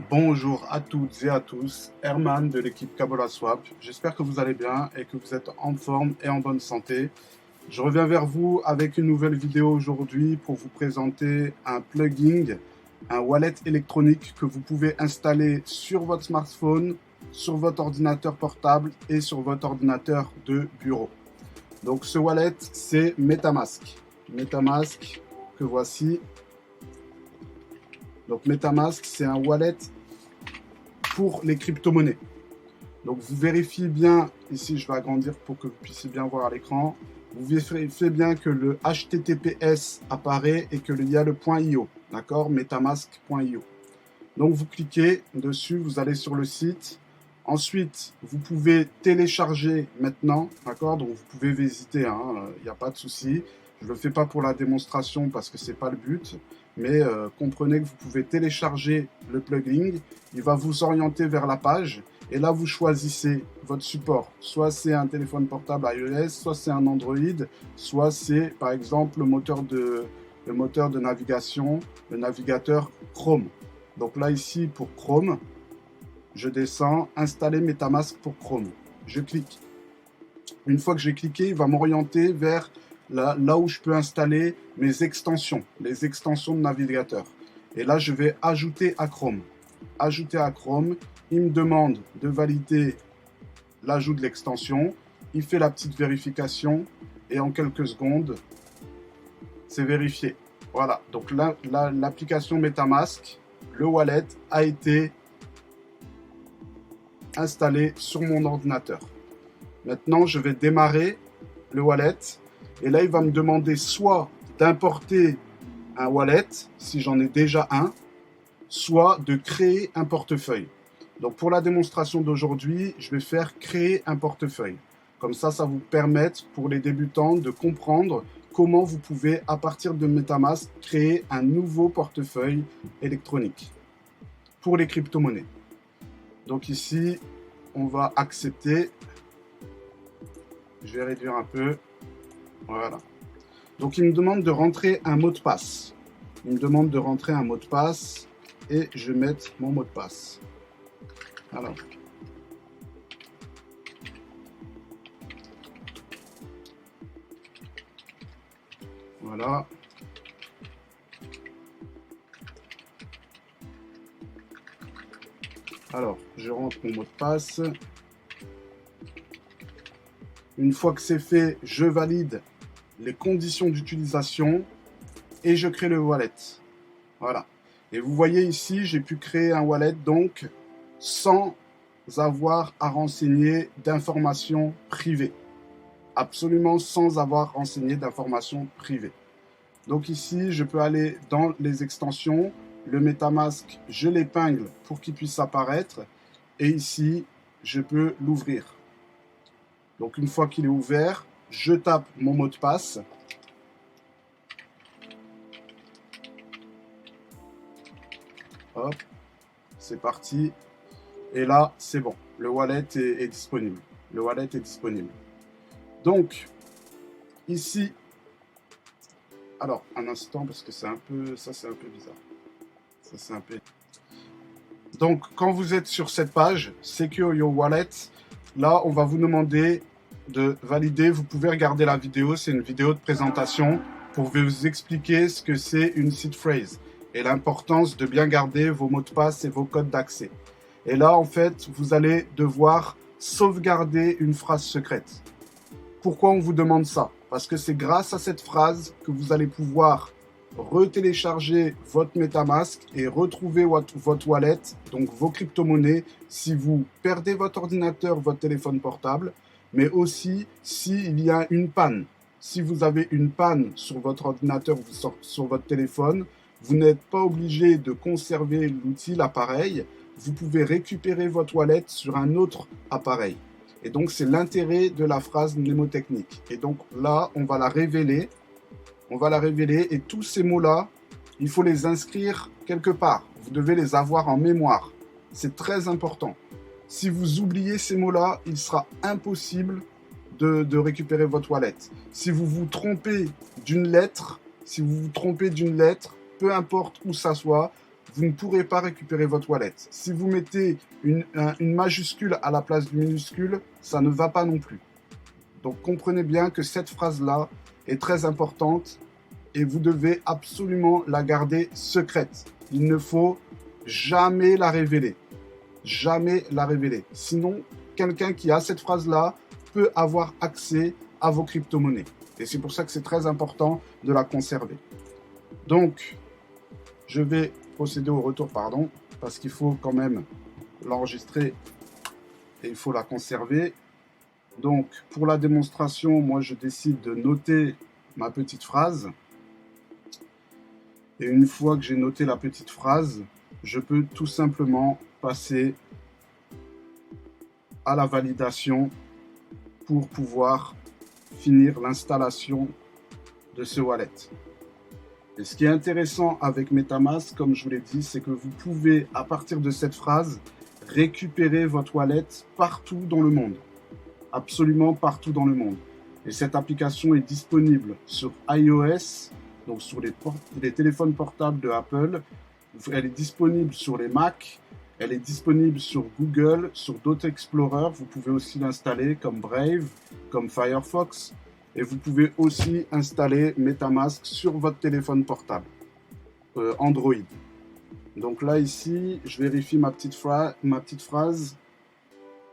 Bonjour à toutes et à tous, Herman de l'équipe Kabola Swap. J'espère que vous allez bien et que vous êtes en forme et en bonne santé. Je reviens vers vous avec une nouvelle vidéo aujourd'hui pour vous présenter un plugin, un wallet électronique que vous pouvez installer sur votre smartphone, sur votre ordinateur portable et sur votre ordinateur de bureau. Donc ce wallet, c'est MetaMask. MetaMask que voici. Donc MetaMask, c'est un wallet pour les crypto-monnaies. Donc vous vérifiez bien, ici je vais agrandir pour que vous puissiez bien voir à l'écran, vous vérifiez bien que le HTTPS apparaît et qu'il y a le .io, d'accord, metamask.io. Donc vous cliquez dessus, vous allez sur le site, ensuite vous pouvez télécharger maintenant, d'accord, donc vous pouvez visiter, il n'y a pas de souci. Je ne le fais pas pour la démonstration parce que ce n'est pas le but, mais comprenez que vous pouvez télécharger le plugin, il va vous orienter vers la page, et là vous choisissez votre support. Soit c'est un téléphone portable iOS, soit c'est un Android, soit c'est par exemple le moteur de navigation, le navigateur Chrome. Donc là ici pour Chrome, je descends, installer MetaMask pour Chrome. Je clique. Une fois que j'ai cliqué, il va m'orienter vers là où je peux installer mes extensions, les extensions de navigateur. Et là, je vais ajouter à Chrome. Ajouter à Chrome, il me demande de valider l'ajout de l'extension. Il fait la petite vérification et en quelques secondes, c'est vérifié. Voilà, donc là, l'application MetaMask, le wallet, a été installé sur mon ordinateur. Maintenant, je vais démarrer le wallet. Et là, il va me demander soit d'importer un wallet, si j'en ai déjà un, soit de créer un portefeuille. Donc, pour la démonstration d'aujourd'hui, je vais faire créer un portefeuille. Comme ça vous permet, pour les débutants, de comprendre comment vous pouvez, à partir de MetaMask, créer un nouveau portefeuille électronique pour les crypto-monnaies. Donc ici, on va accepter. Je vais réduire un peu. Voilà. Donc, il me demande de rentrer un mot de passe. Il me demande de rentrer un mot de passe et je vais mettre mon mot de passe. Alors. Voilà. Alors, je rentre mon mot de passe. Une fois que c'est fait, je valide les conditions d'utilisation et je crée le wallet. Voilà. Et vous voyez ici, j'ai pu créer un wallet donc sans avoir à renseigner d'informations privées. Absolument sans avoir renseigné d'informations privées. Donc ici, je peux aller dans les extensions. Le MetaMask, je l'épingle pour qu'il puisse apparaître. Et ici, je peux l'ouvrir. Donc une fois qu'il est ouvert, je tape mon mot de passe. Hop, c'est parti. Et là, c'est bon. Le wallet est disponible. Le wallet est disponible. Donc, ici, alors, un instant, parce que c'est un peu, ça c'est un peu bizarre. Ça c'est un peu... Donc, quand vous êtes sur cette page, Secure Your Wallet, là, on va vous demander de valider. Vous pouvez regarder la vidéo, c'est une vidéo de présentation pour vous expliquer ce que c'est une seed phrase et l'importance de bien garder vos mots de passe et vos codes d'accès. Et là, en fait, vous allez devoir sauvegarder une phrase secrète. Pourquoi on vous demande ça? Parce que c'est grâce à cette phrase que vous allez pouvoir retélécharger votre MetaMask et retrouver votre wallet, donc vos crypto-monnaies, si vous perdez votre ordinateur, votre téléphone portable, mais aussi s'il y a une panne. Si vous avez une panne sur votre ordinateur ou sur votre téléphone, vous n'êtes pas obligé de conserver l'outil, l'appareil. Vous pouvez récupérer votre wallet sur un autre appareil. Et donc, c'est l'intérêt de la phrase mnémotechnique. Et donc là, on va la révéler. On va la révéler et tous ces mots-là, il faut les inscrire quelque part. Vous devez les avoir en mémoire. C'est très important. Si vous oubliez ces mots-là, il sera impossible de récupérer votre wallet. Si vous vous trompez d'une lettre, peu importe où ça soit, vous ne pourrez pas récupérer votre wallet. Si vous mettez une majuscule à la place d'une minuscule, ça ne va pas non plus. Donc comprenez bien que cette phrase-là est très importante et vous devez absolument la garder secrète. Il ne faut jamais la révéler. Jamais la révéler. Sinon, quelqu'un qui a cette phrase-là peut avoir accès à vos crypto-monnaies. Et c'est pour ça que c'est très important de la conserver. Donc, je vais procéder au retour, parce qu'il faut quand même l'enregistrer et il faut la conserver. Donc, pour la démonstration, moi, je décide de noter ma petite phrase. Et une fois que j'ai noté la petite phrase, je peux tout simplement passer à la validation pour pouvoir finir l'installation de ce wallet. Et ce qui est intéressant avec MetaMask, comme je vous l'ai dit, c'est que vous pouvez, à partir de cette phrase, récupérer votre wallet partout dans le monde. Absolument partout dans le monde. Et cette application est disponible sur iOS, donc sur les téléphones portables de Apple. Elle est disponible sur les Mac. Elle est disponible sur Google, sur d'autres Explorer. Vous pouvez aussi l'installer comme Brave, comme Firefox. Et vous pouvez aussi installer MetaMask sur votre téléphone portable, Android. Donc là, ici, je vérifie ma petite phrase.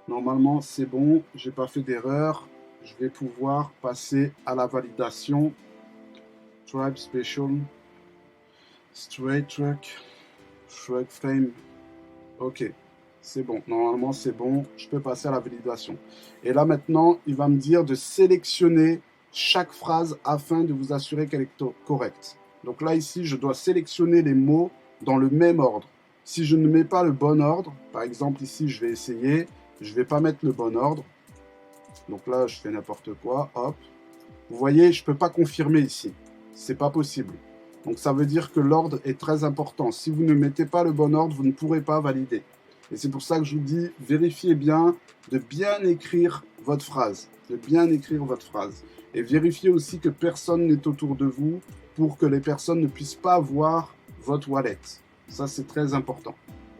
Normalement, c'est bon. Je n'ai pas fait d'erreur. Je vais pouvoir passer à la validation. Tribe Special. Straight Track. Shrug Frame. Ok. C'est bon. Normalement, c'est bon. Je peux passer à la validation. Et là, maintenant, il va me dire de sélectionner chaque phrase afin de vous assurer qu'elle est correcte. Donc là, ici, je dois sélectionner les mots dans le même ordre. Si je ne mets pas le bon ordre, par exemple, ici, je vais essayer, je ne vais pas mettre le bon ordre. Donc là, je fais n'importe quoi. Hop. Vous voyez, je ne peux pas confirmer ici. Ce n'est pas possible. Donc ça veut dire que l'ordre est très important. Si vous ne mettez pas le bon ordre, vous ne pourrez pas valider. Et c'est pour ça que je vous dis, vérifiez bien de bien écrire votre phrase. De bien écrire votre phrase. Et vérifiez aussi que personne n'est autour de vous pour que les personnes ne puissent pas voir votre wallet. Ça, c'est très important.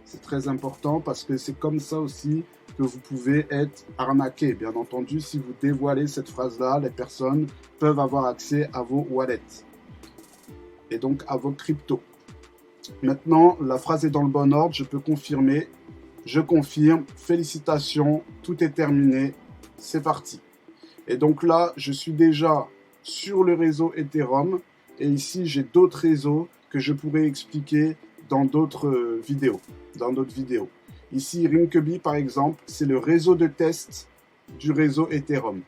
C'est très important parce que c'est comme ça aussi que vous pouvez être arnaqué. Bien entendu, si vous dévoilez cette phrase-là, les personnes peuvent avoir accès à vos wallets et donc à vos cryptos. Maintenant, la phrase est dans le bon ordre, je peux confirmer. Je confirme, félicitations, tout est terminé, c'est parti. Et donc là, je suis déjà sur le réseau Ethereum et ici, j'ai d'autres réseaux que je pourrais expliquer dans d'autres vidéos. Ici, Rinkeby, par exemple, c'est le réseau de test du réseau Ethereum.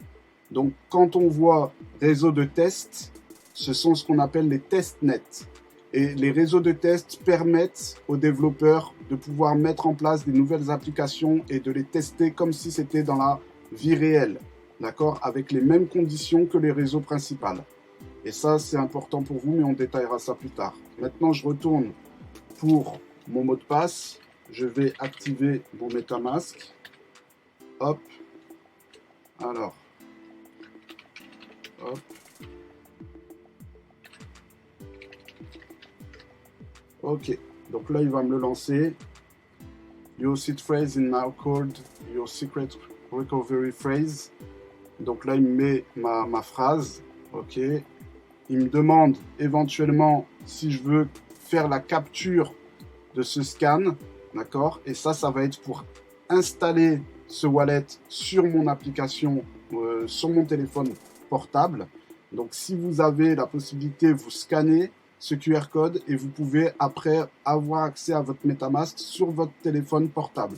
Donc, quand on voit réseau de test, ce sont ce qu'on appelle les testnets. Et les réseaux de test permettent aux développeurs de pouvoir mettre en place des nouvelles applications et de les tester comme si c'était dans la vie réelle. D'accord? Avec les mêmes conditions que les réseaux principaux. Et ça, c'est important pour vous, mais on détaillera ça plus tard. Maintenant, je retourne pour mon mot de passe. Je vais activer mon MetaMask. Hop. Alors. Hop. Ok. Donc là, il va me le lancer. Your seed phrase is now called your secret recovery phrase. Donc là, il me met ma phrase. Ok. Il me demande éventuellement si je veux faire la capture de ce scan. D'accord? Et ça va être pour installer ce wallet sur mon application, sur mon téléphone portable. Donc, si vous avez la possibilité, vous scannez ce QR code et vous pouvez après avoir accès à votre MetaMask sur votre téléphone portable.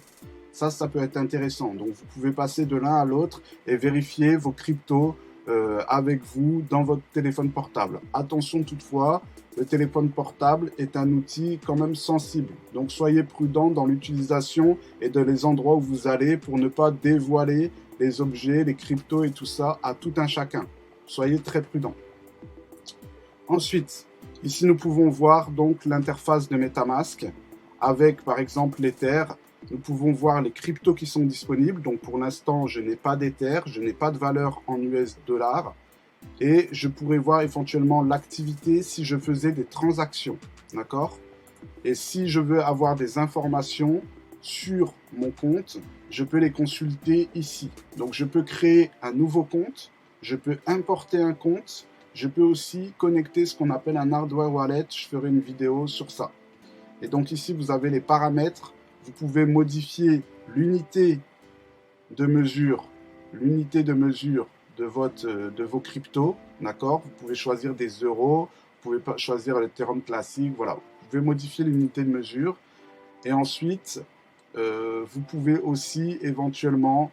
Ça peut être intéressant. Donc, vous pouvez passer de l'un à l'autre et vérifier vos cryptos avec vous dans votre téléphone portable. Attention toutefois, le téléphone portable est un outil quand même sensible. Donc soyez prudent dans l'utilisation et dans les endroits où vous allez pour ne pas dévoiler les objets, les cryptos et tout ça à tout un chacun. Soyez très prudent. Ensuite, ici nous pouvons voir donc l'interface de MetaMask avec par exemple l'Ether. Nous pouvons voir les cryptos qui sont disponibles. Donc pour l'instant, je n'ai pas d'Ether, je n'ai pas de valeur en US dollars. Et je pourrais voir éventuellement l'activité si je faisais des transactions. D'accord? Et si je veux avoir des informations sur mon compte, je peux les consulter ici. Donc je peux créer un nouveau compte, je peux importer un compte, je peux aussi connecter ce qu'on appelle un hardware wallet. Je ferai une vidéo sur ça. Et donc ici, vous avez les paramètres. Vous pouvez modifier l'unité de mesure, de vos cryptos, d'accord? Vous pouvez choisir des euros, vous pouvez choisir l'Ethereum classique, voilà. Vous pouvez modifier l'unité de mesure. Et ensuite, vous pouvez aussi éventuellement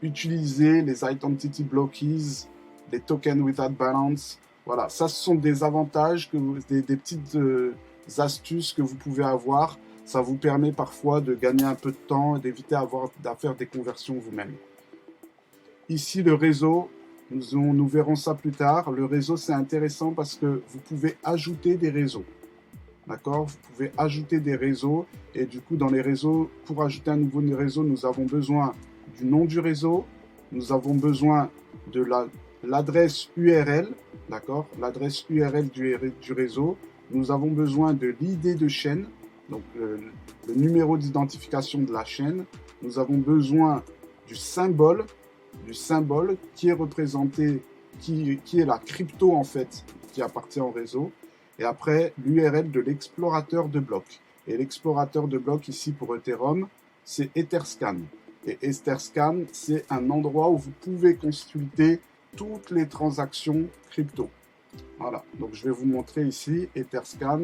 utiliser les Identity Blockies, les Tokens Without Balance. Voilà, ça ce sont des avantages, des petites astuces que vous pouvez avoir. Ça vous permet parfois de gagner un peu de temps et d'éviter à faire des conversions vous-même. Ici, le réseau, nous verrons ça plus tard. Le réseau, c'est intéressant parce que vous pouvez ajouter des réseaux. D'accord? Vous pouvez ajouter des réseaux. Et du coup, dans les réseaux, pour ajouter un nouveau réseau, nous avons besoin du nom du réseau. Nous avons besoin de l'adresse URL. D'accord? L'adresse URL du réseau. Nous avons besoin de l'ID de chaîne. Donc, le numéro d'identification de la chaîne. Nous avons besoin du symbole qui est représenté, qui est la crypto en fait, qui appartient au réseau. Et après, l'URL de l'explorateur de blocs. Et l'explorateur de blocs ici pour Ethereum, c'est Etherscan. Et Etherscan, c'est un endroit où vous pouvez consulter toutes les transactions crypto. Voilà, donc je vais vous montrer ici, Etherscan.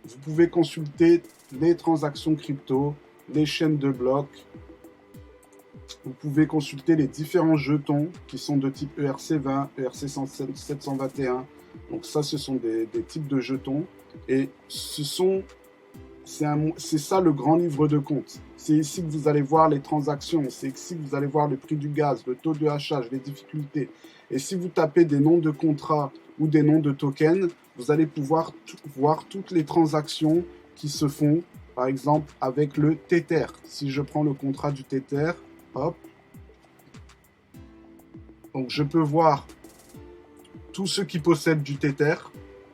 Vous pouvez consulter les transactions crypto, les chaînes de blocs. Vous pouvez consulter les différents jetons qui sont de type ERC20, ERC721. Donc ça, ce sont des types de jetons. Et c'est ça le grand livre de compte. C'est ici que vous allez voir les transactions. C'est ici que vous allez voir le prix du gaz, le taux de hachage, les difficultés. Et si vous tapez des noms de contrats ou des noms de tokens, vous allez pouvoir voir toutes les transactions qui se font, par exemple, avec le Tether. Si je prends le contrat du Tether, hop. Donc je peux voir tous ceux qui possèdent du Tether.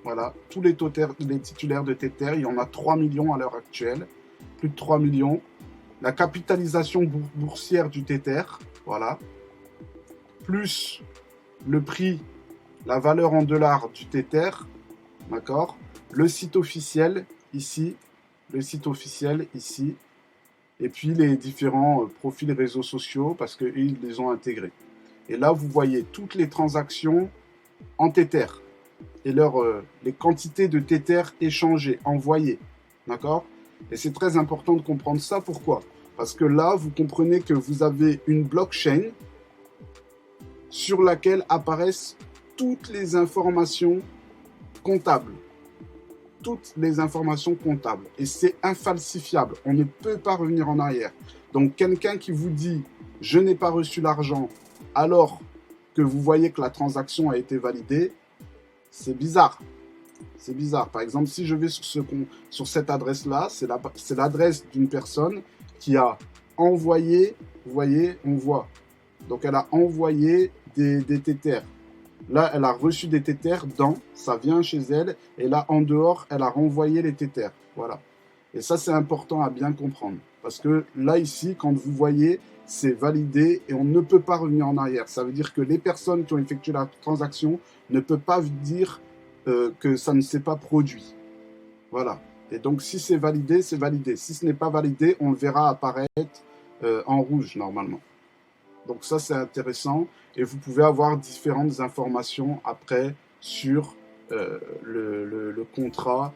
Voilà, tous les titulaires de Tether. Il y en a 3 millions à l'heure actuelle. Plus de 3 millions. La capitalisation boursière du Tether. Voilà. Plus le prix, la valeur en dollars du Tether. D'accord. Le site officiel ici. Le site officiel ici. Et puis les différents profils réseaux sociaux parce qu'ils les ont intégrés. Et là, vous voyez toutes les transactions en Tether et les quantités de Tether échangées, envoyées. D'accord? Et c'est très important de comprendre ça. Pourquoi? Parce que là, vous comprenez que vous avez une blockchain sur laquelle apparaissent toutes les informations comptables. Toutes les informations comptables. Et c'est infalsifiable. On ne peut pas revenir en arrière. Donc, quelqu'un qui vous dit « je n'ai pas reçu l'argent » alors que vous voyez que la transaction a été validée, c'est bizarre. C'est bizarre. Par exemple, si je vais sur cette adresse-là, c'est l'adresse d'une personne qui a envoyé, vous voyez, on voit. Donc, elle a envoyé des Tether. Là, elle a reçu des Tether ça vient chez elle, et là, en dehors, elle a renvoyé les Tether. Voilà. Et ça, c'est important à bien comprendre. Parce que là, ici, quand vous voyez, c'est validé et on ne peut pas revenir en arrière. Ça veut dire que les personnes qui ont effectué la transaction ne peuvent pas dire que ça ne s'est pas produit. Voilà. Et donc, si c'est validé, c'est validé. Si ce n'est pas validé, on le verra apparaître en rouge, normalement. Donc ça, c'est intéressant. Et vous pouvez avoir différentes informations après sur le contrat.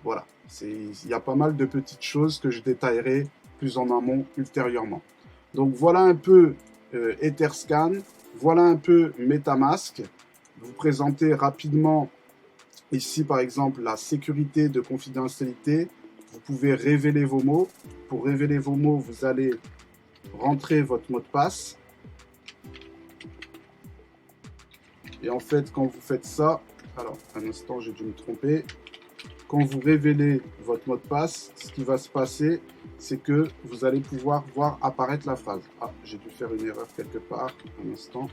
Voilà. Il y a pas mal de petites choses que je détaillerai plus en amont ultérieurement. Donc voilà un peu Etherscan. Voilà un peu MetaMask. Vous présentez rapidement ici, par exemple, la sécurité de confidentialité. Vous pouvez révéler vos mots. Pour révéler vos mots, vous allez rentrer votre mot de passe. Et en fait, quand vous faites ça, alors, un instant, j'ai dû me tromper. Quand vous révélez votre mot de passe, ce qui va se passer, c'est que vous allez pouvoir voir apparaître la phrase. Ah, j'ai dû faire une erreur quelque part. Un instant.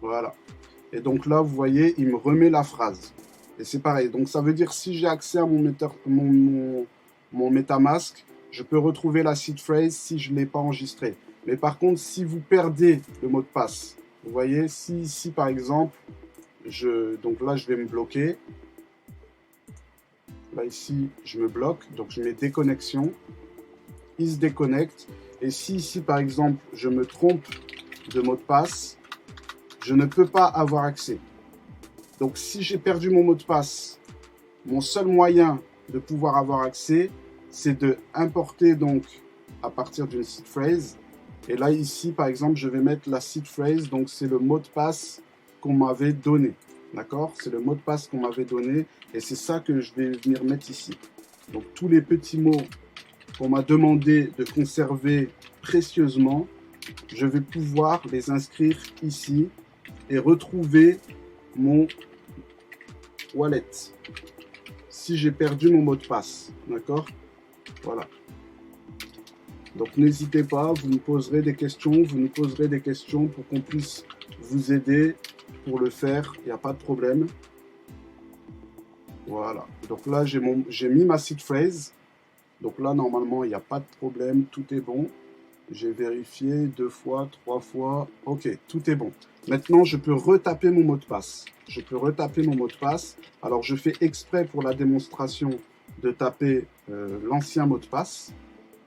Voilà. Et donc là, vous voyez, il me remet la phrase. Et c'est pareil. Donc ça veut dire si j'ai accès à mon MetaMask, je peux retrouver la seed phrase si je ne l'ai pas enregistré. Mais par contre, si vous perdez le mot de passe, vous voyez, si ici par exemple, donc là je vais me bloquer. Là ici, je me bloque, donc je mets déconnexion. Il se déconnecte. Et si ici par exemple, je me trompe de mot de passe, je ne peux pas avoir accès. Donc si j'ai perdu mon mot de passe, mon seul moyen de pouvoir avoir accès, c'est de importer donc à partir d'une seed phrase. Et là ici par exemple, je vais mettre la seed phrase, donc c'est le mot de passe qu'on m'avait donné. D'accord? C'est le mot de passe qu'on m'avait donné et c'est ça que je vais venir mettre ici. Donc tous les petits mots qu'on m'a demandé de conserver précieusement, je vais pouvoir les inscrire ici et retrouver mon wallet si j'ai perdu mon mot de passe. D'accord? Voilà. Donc n'hésitez pas, vous nous poserez des questions, pour qu'on puisse vous aider pour le faire, il n'y a pas de problème. Voilà. Donc là, j'ai mis ma seed phrase. Donc là, normalement, il n'y a pas de problème, tout est bon. J'ai vérifié 2 fois, 3 fois. Ok, tout est bon. Maintenant, je peux retaper mon mot de passe. Alors, je fais exprès pour la démonstration de taper l'ancien mot de passe.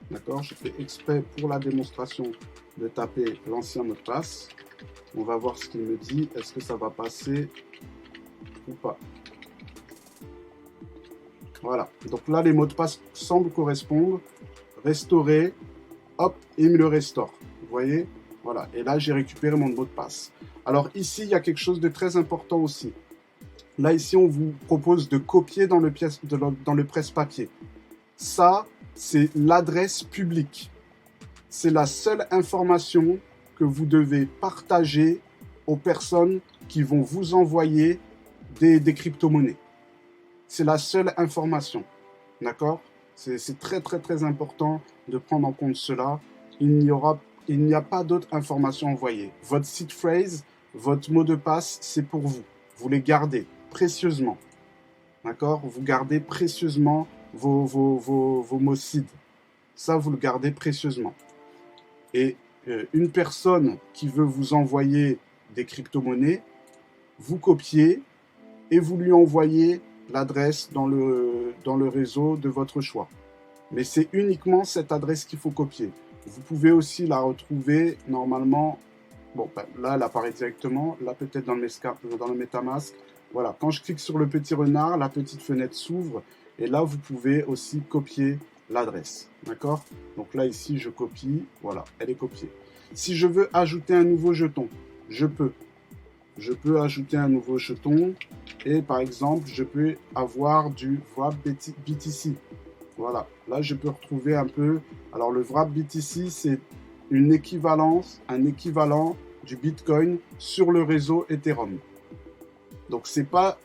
D'accord? Je fais exprès pour la démonstration de taper l'ancien mot de passe. On va voir ce qu'il me dit. Est-ce que ça va passer ou pas? Voilà. Donc là, les mots de passe semblent correspondre. Restaurer. Hop, et il me le restaure. Vous voyez? Voilà. Et là, j'ai récupéré mon mot de passe. Alors ici, il y a quelque chose de très important aussi. Là, ici, on vous propose de copier dans le presse-papier. Ça, c'est l'adresse publique. C'est la seule information que vous devez partager aux personnes qui vont vous envoyer des crypto-monnaies. C'est la seule information. D'accord? C'est très, très, très important de prendre en compte cela. Il n'y a pas d'autres informations envoyées. Votre seed phrase, votre mot de passe, c'est pour vous. Vous les gardez précieusement. D'accord? Vous gardez précieusement vos mots seed. Ça, vous le gardez précieusement. Et une personne qui veut vous envoyer des crypto-monnaies, vous copiez et vous lui envoyez l'adresse dans le réseau de votre choix. Mais c'est uniquement cette adresse qu'il faut copier. Vous pouvez aussi la retrouver normalement. Bon, là, elle apparaît directement. Là, peut-être dans le MetaMask. Voilà, quand je clique sur le petit renard, la petite fenêtre s'ouvre. Et là, vous pouvez aussi copier l'adresse. D'accord? Donc là, ici, je copie. Voilà, elle est copiée. Si je veux ajouter un nouveau jeton, je peux. Je peux ajouter un nouveau jeton. Et par exemple, je peux avoir du Wrap BTC. Voilà, là, je peux retrouver un peu. Alors, le Wrap BTC, c'est un équivalent du Bitcoin sur le réseau Ethereum. Donc, c'est pas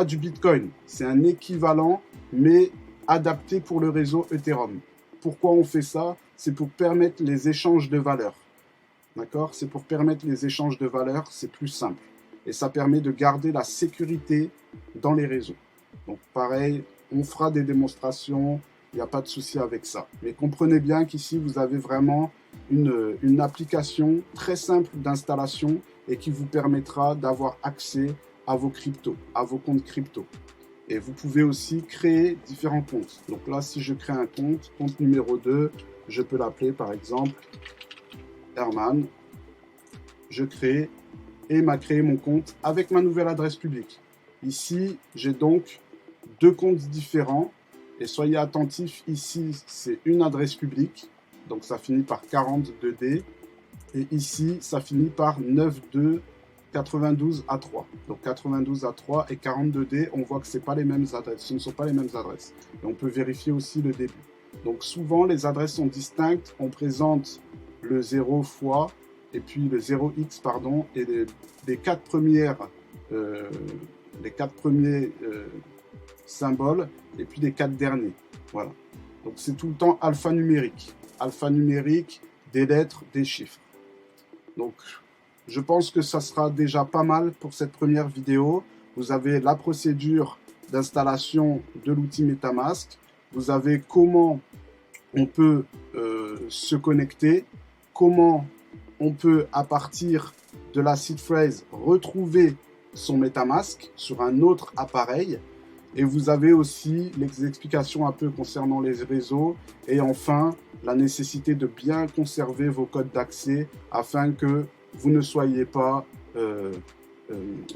du Bitcoin. C'est un équivalent, mais adapté pour le réseau Ethereum. Pourquoi on fait ça? C'est pour permettre les échanges de valeurs. D'accord? C'est pour permettre les échanges de valeurs, c'est plus simple. Et ça permet de garder la sécurité dans les réseaux. Donc pareil, on fera des démonstrations, il n'y a pas de souci avec ça. Mais comprenez bien qu'ici, vous avez vraiment une application très simple d'installation et qui vous permettra d'avoir accès à vos cryptos, à vos comptes crypto. Et vous pouvez aussi créer différents comptes. Donc là, si je crée un compte numéro 2, je peux l'appeler par exemple Herman. Je crée et il m'a créé mon compte avec ma nouvelle adresse publique. Ici, j'ai donc 2 comptes différents. Et soyez attentifs, ici, c'est une adresse publique. Donc ça finit par 42D. Et ici, ça finit par 92A3. Donc 92A3 et 42D, on voit que ce ne sont pas les mêmes adresses. Et on peut vérifier aussi le début. Donc souvent, les adresses sont distinctes. On présente le 0 fois et puis le 0x, pardon, et les 4 premiers symboles et puis les 4 derniers. Voilà. Donc c'est tout le temps alphanumérique. Alphanumérique, des lettres, des chiffres. Donc je pense que ça sera déjà pas mal pour cette première vidéo. Vous avez la procédure d'installation de l'outil MetaMask. Vous avez comment on peut se connecter, comment on peut, à partir de la seed phrase, retrouver son MetaMask sur un autre appareil. Et vous avez aussi les explications un peu concernant les réseaux. Et enfin, la nécessité de bien conserver vos codes d'accès afin que vous ne soyez pas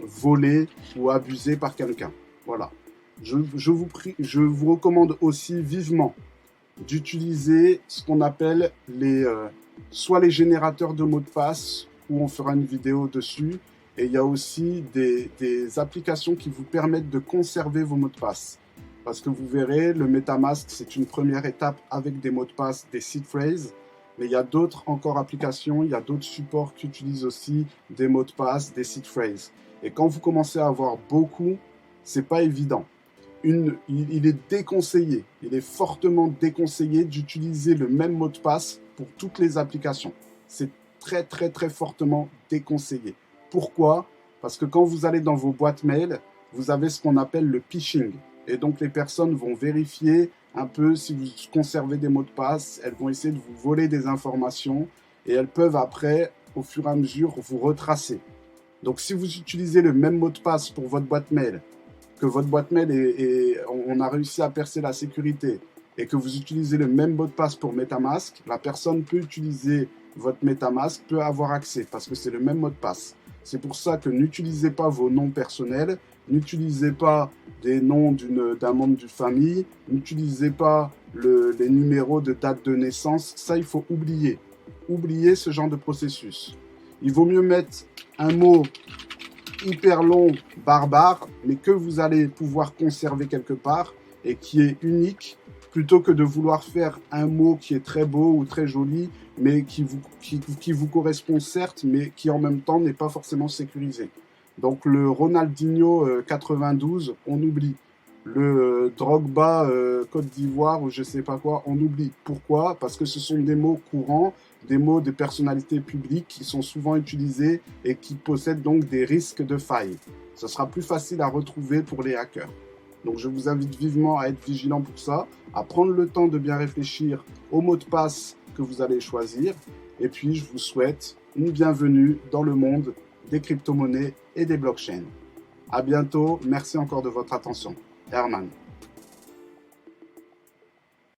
volé ou abusé par quelqu'un. Voilà. Je vous recommande aussi vivement d'utiliser ce qu'on appelle soit les générateurs de mots de passe, où on fera une vidéo dessus, et il y a aussi des applications qui vous permettent de conserver vos mots de passe. Parce que vous verrez, le MetaMask, c'est une première étape avec des mots de passe, des seed phrases, mais il y a d'autres encore applications, il y a d'autres supports qui utilisent aussi des mots de passe, des seed phrases. Et quand vous commencez à avoir beaucoup, c'est pas évident. Il est déconseillé, il est fortement déconseillé d'utiliser le même mot de passe pour toutes les applications. C'est très fortement déconseillé. Pourquoi? Parce que quand vous allez dans vos boîtes mail, vous avez ce qu'on appelle le phishing. Et donc les personnes vont vérifier un peu si vous conservez des mots de passe, elles vont essayer de vous voler des informations et elles peuvent après, au fur et à mesure, vous retracer. Donc si vous utilisez le même mot de passe pour votre boîte mail, que votre boîte mail on a réussi à percer la sécurité et que vous utilisez le même mot de passe pour MetaMask, la personne peut utiliser votre MetaMask, peut avoir accès parce que c'est le même mot de passe. C'est pour ça que n'utilisez pas vos noms personnels, n'utilisez pas des noms d'un membre d'une famille, n'utilisez pas les numéros de date de naissance. Ça, il faut oublier. Oubliez ce genre de processus. Il vaut mieux mettre un mot hyper long, barbare, mais que vous allez pouvoir conserver quelque part et qui est unique, plutôt que de vouloir faire un mot qui est très beau ou très joli, mais qui vous correspond certes, mais qui en même temps n'est pas forcément sécurisé. Donc le Ronaldinho 92, on oublie. Le Drogba Côte d'Ivoire ou je sais pas quoi, on oublie. Pourquoi? Parce que ce sont des mots courants, des mots de personnalités publiques qui sont souvent utilisés et qui possèdent donc des risques de faille. Ce sera plus facile à retrouver pour les hackers. Donc je vous invite vivement à être vigilant pour ça, à prendre le temps de bien réfléchir au mot de passe que vous allez choisir. Et puis je vous souhaite une bienvenue dans le monde des crypto-monnaies et des blockchains. À bientôt, merci encore de votre attention. Herman.